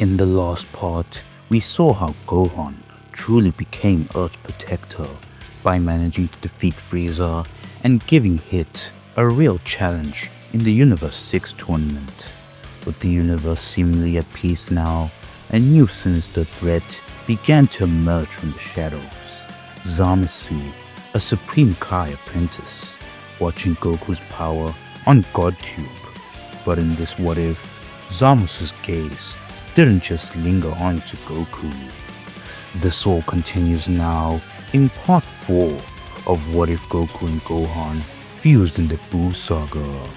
In the last part, we saw how Gohan truly became Earth's protector by managing to defeat Frieza and giving Hit a real challenge in the Universe 6 tournament. With the universe seemingly at peace now, a new sinister threat began to emerge from the shadows. Zamasu, a Supreme Kai apprentice, watching Goku's power on GodTube. But in this what if, Zamasu's gaze didn't just linger on to Goku. This all continues now in part 4 of What If Goku and Gohan fused in the BUU Saga.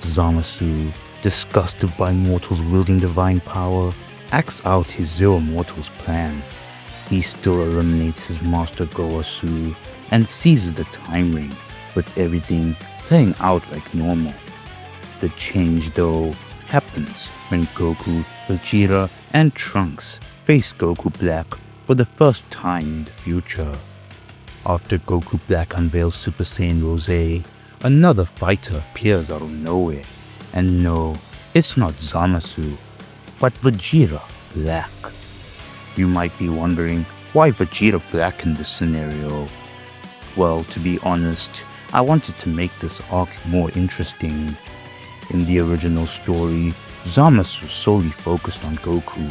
Zamasu, disgusted by mortals wielding divine power, acts out his Zero Mortals plan. He still eliminates his master Gowasu and seizes the time ring, with everything playing out like normal. The change though happens when Goku, Vegeta and Trunks face Goku Black for the first time in the future. After Goku Black unveils Super Saiyan Rose, another fighter appears out of nowhere. And no, it's not Zamasu, but Vegeta Black. You might be wondering why Vegeta Black in this scenario. Well, to be honest, I wanted to make this arc more interesting. In the original story, Zamasu solely focused on Goku.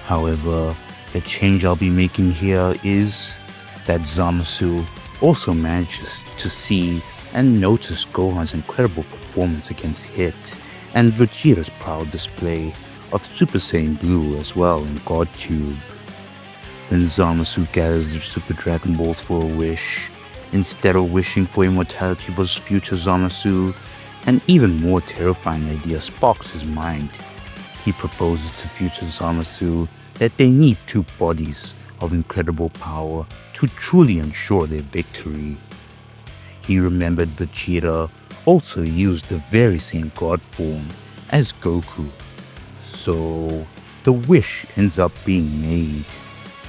However, the change I'll be making here is that Zamasu also manages to see and notice Gohan's incredible performance against Hit and Vegeta's proud display of Super Saiyan Blue as well in GodTube. When Zamasu gathers the Super Dragon Balls for a wish, instead of wishing for immortality for his future Zamasu, an even more terrifying idea sparks his mind. He proposes to future Zamasu that they need two bodies of incredible power to truly ensure their victory. He remembered Vegeta also used the very same god form as Goku. So the wish ends up being made,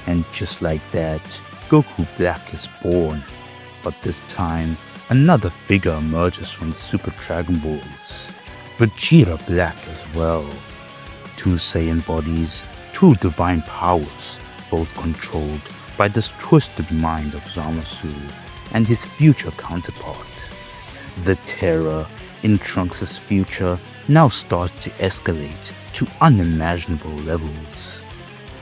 and just like that, Goku Black is born. But this time, another figure emerges from the Super Dragon Balls, Vegeta Black as well. Two Saiyan bodies, two divine powers, both controlled by this twisted mind of Zamasu and his future counterpart. The terror in Trunks' future now starts to escalate to unimaginable levels.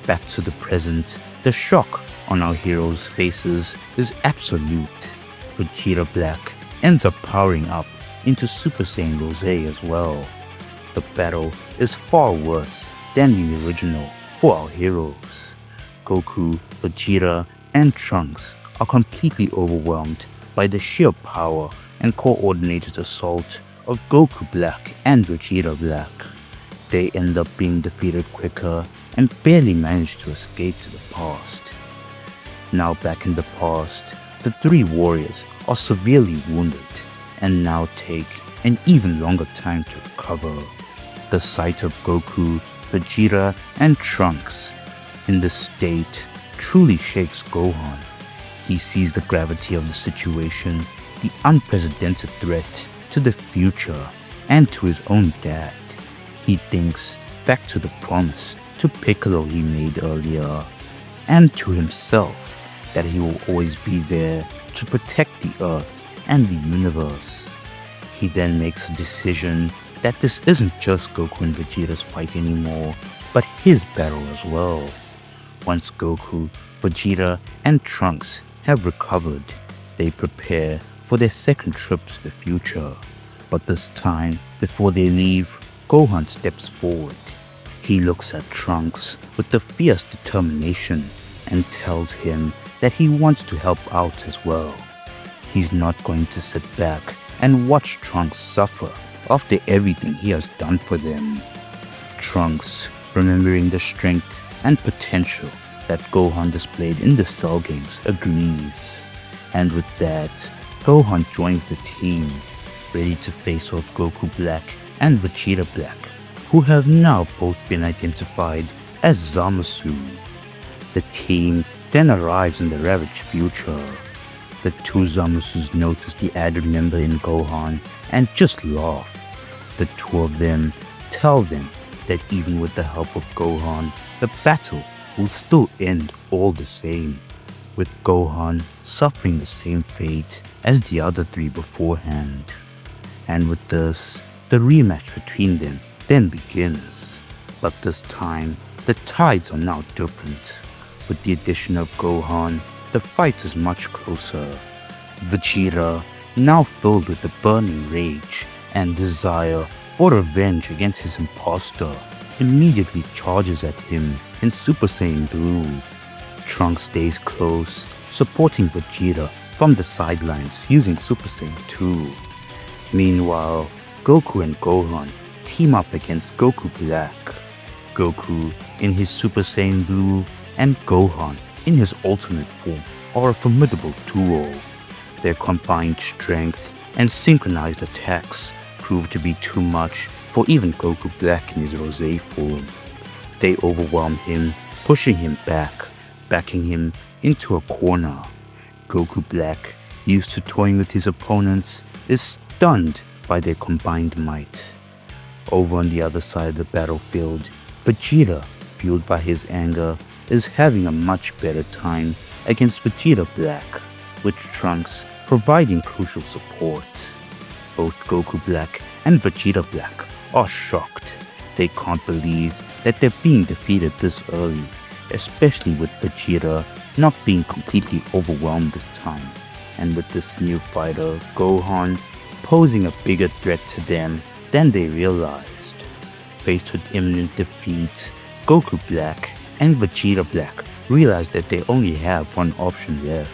Back to the present, the shock on our heroes' faces is absolute. Vegeta Black ends up powering up into Super Saiyan Rose as well. The battle is far worse than the original for our heroes. Goku, Vegeta, and Trunks are completely overwhelmed by the sheer power and coordinated assault of Goku Black and Vegeta Black. They end up being defeated quicker and barely manage to escape to the past. Now back in the past, the three warriors are severely wounded and now take an even longer time to recover. The sight of Goku, Vegeta, and Trunks in this state truly shakes Gohan. He sees the gravity of the situation, the unprecedented threat to the future and to his own dad. He thinks back to the promise to Piccolo he made earlier, and to himself that he will always be there to protect the Earth and the universe. He then makes a decision that this isn't just Goku and Vegeta's fight anymore, but his battle as well. Once Goku, Vegeta, and Trunks have recovered, they prepare for their second trip to the future. But this time, before they leave, Gohan steps forward. He looks at Trunks with the fierce determination and tells him that he wants to help out as well. He's not going to sit back and watch Trunks suffer after everything he has done for them. Trunks, remembering the strength and potential that Gohan displayed in the Cell games, agrees. And with that, Gohan joins the team, ready to face off Goku Black and Vegeta Black, who have now both been identified as Zamasu. The team then arrives in the ravaged future. The two Zamasus notice the added member in Gohan and just laugh. The two of them tell them that even with the help of Gohan, the battle will still end all the same, with Gohan suffering the same fate as the other three beforehand. And with this, the rematch between them then begins. But this time, the tides are now different. With the addition of Gohan, the fight is much closer. Vegeta, now filled with the burning rage and desire for revenge against his imposter, immediately charges at him in Super Saiyan Blue. Trunks stays close, supporting Vegeta from the sidelines using Super Saiyan 2. Meanwhile, Goku and Gohan team up against Goku Black. Goku in his Super Saiyan Blue and Gohan in his ultimate form are a formidable duo. Their combined strength and synchronized attacks prove to be too much for even Goku Black in his Rosé form. They overwhelm him, pushing him back, backing him into a corner. Goku Black, used to toying with his opponents, is stunned by their combined might. Over on the other side of the battlefield, Vegeta, fueled by his anger, is having a much better time against Vegeta Black, with Trunks providing crucial support. Both Goku Black and Vegeta Black are shocked. They can't believe that they're being defeated this early, especially with Vegeta not being completely overwhelmed this time, and with this new fighter, Gohan, posing a bigger threat to them than they realized. Faced with imminent defeat, Goku Black and Vegeta Black realize that they only have one option left.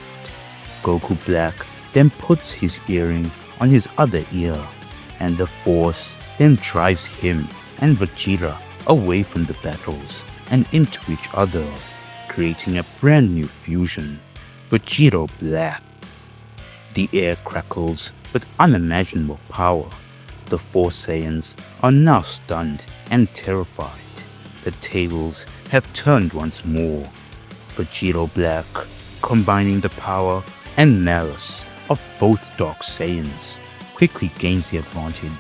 Goku Black then puts his earring on his other ear, and the Force then drives him and Vegeta away from the battles and into each other, creating a brand new fusion, Vegeta Black. The air crackles with unimaginable power. The four Saiyans are now stunned and terrified. The tables have turned once more. Vegeta Black, combining the power and malice of both Dark Saiyans, quickly gains the advantage.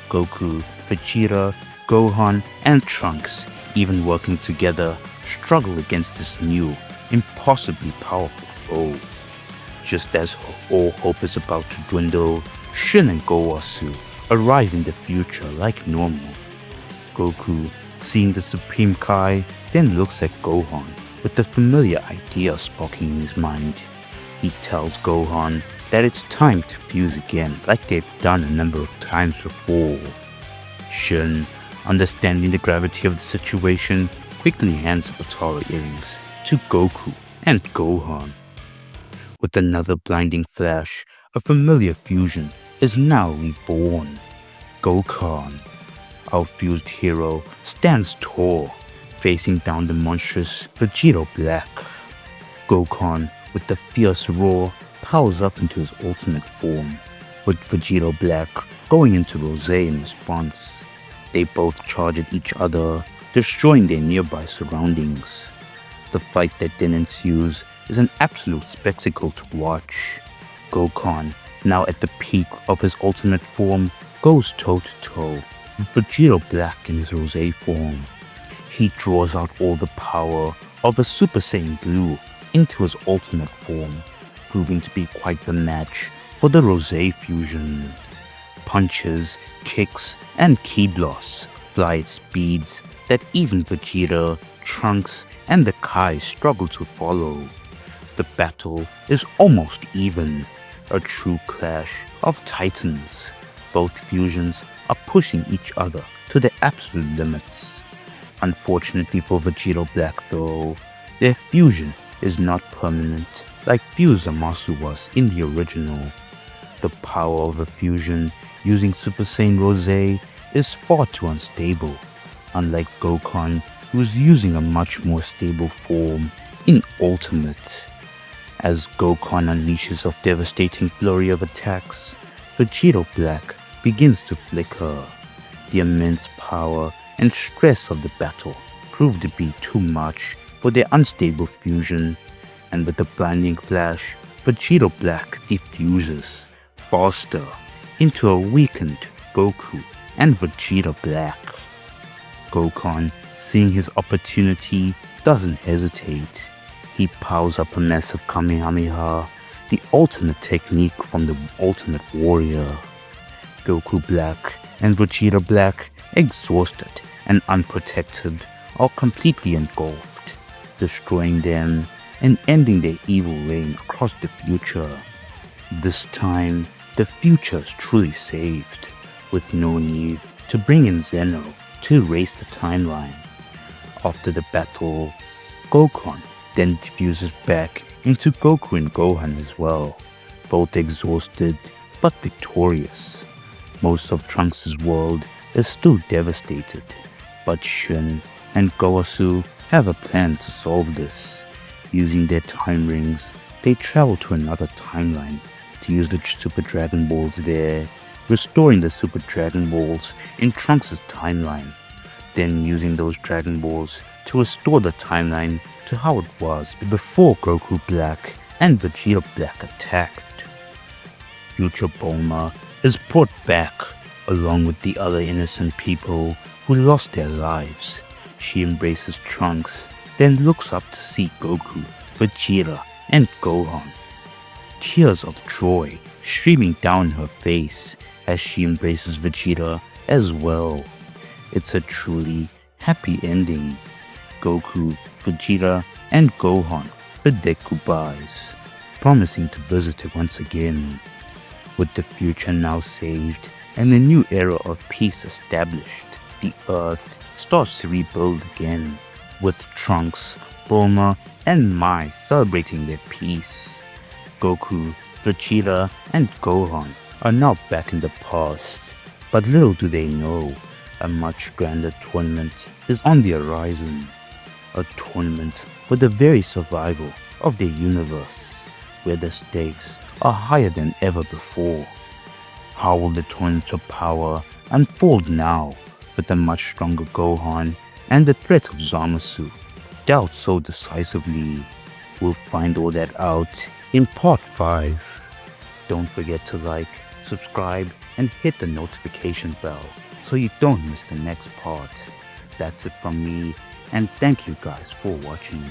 Goku, Vegeta, Gohan, and Trunks, even working together, struggle against this new, impossibly powerful foe. Just as all hope is about to dwindle, Shin and Gowasu arrive in the future like normal. Goku, seeing the Supreme Kai, then looks at Gohan with the familiar idea sparking in his mind. He tells Gohan that it's time to fuse again like they've done a number of times before. Shin, understanding the gravity of the situation, quickly hands the Potara earrings to Goku and Gohan. With another blinding flash, a familiar fusion is now reborn. Gohan, our fused hero, stands tall, facing down the monstrous Vegeta Black. Gohan, with the fierce roar, powers up into his ultimate form, with Vegeta Black going into Rosé in response. They both charge at each other, destroying their nearby surroundings. The fight that then ensues is an absolute spectacle to watch. Gohan, now at the peak of his ultimate form, goes toe-to-toe with Vegeta Black in his Rosé form. He draws out all the power of a Super Saiyan Blue into his ultimate form, proving to be quite the match for the Rosé fusion. Punches, kicks, and ki blasts fly at speeds that even Vegeta, Trunks, and the Kai struggle to follow. The battle is almost even, a true clash of titans. Both fusions are pushing each other to their absolute limits. Unfortunately for Vegeta Black though, their fusion is not permanent like Fuse Zamasu was in the original. The power of a fusion using Super Saiyan Rosé is far too unstable, unlike Gohan, who is using a much more stable form in Ultimate. As Gohan unleashes a devastating flurry of attacks, Vegeta Black begins to flicker. The immense power and stress of the battle prove to be too much for their unstable fusion, and with a blinding flash, Vegeta Black diffuses faster into a weakened Goku and Vegeta Black. Gohan, seeing his opportunity, doesn't hesitate. He powers up a massive Kamehameha, the alternate technique from the Ultimate Warrior. Goku Black and Vegeta Black, exhausted and unprotected, are completely engulfed, destroying them and ending their evil reign across the future. This time, the future is truly saved, with no need to bring in Zeno to erase the timeline. After the battle, Gohan then diffuses back into Goku and Gohan as well, both exhausted but victorious. Most of Trunks' world is still devastated, but Shin and Gowasu have a plan to solve this. Using their time rings, they travel to another timeline to use the Super Dragon Balls there, restoring the Super Dragon Balls in Trunks' timeline, then using those Dragon Balls to restore the timeline to how it was before Goku Black and Vegeta Black attacked. Future Bulma is brought back along with the other innocent people who lost their lives. She embraces Trunks, then looks up to see Goku, Vegeta, and Gohan. Tears of joy streaming down her face as she embraces Vegeta as well. It's a truly happy ending. Goku, Vegeta, and Gohan bid their goodbyes, promising to visit it once again. With the future now saved and the new era of peace established, the Earth starts to rebuild again, with Trunks, Bulma, and Mai celebrating their peace. Goku, Vegeta, and Gohan are now back in the past, but little do they know, a much grander tournament is on the horizon. A tournament for the very survival of the universe, where the stakes are higher than ever before. How will the tournament of power unfold now, with a much stronger Gohan and the threat of Zamasu dealt so decisively? We'll find all that out in part 5. Don't forget to like, subscribe, and hit the notification bell so you don't miss the next part. That's it from me, and thank you guys for watching.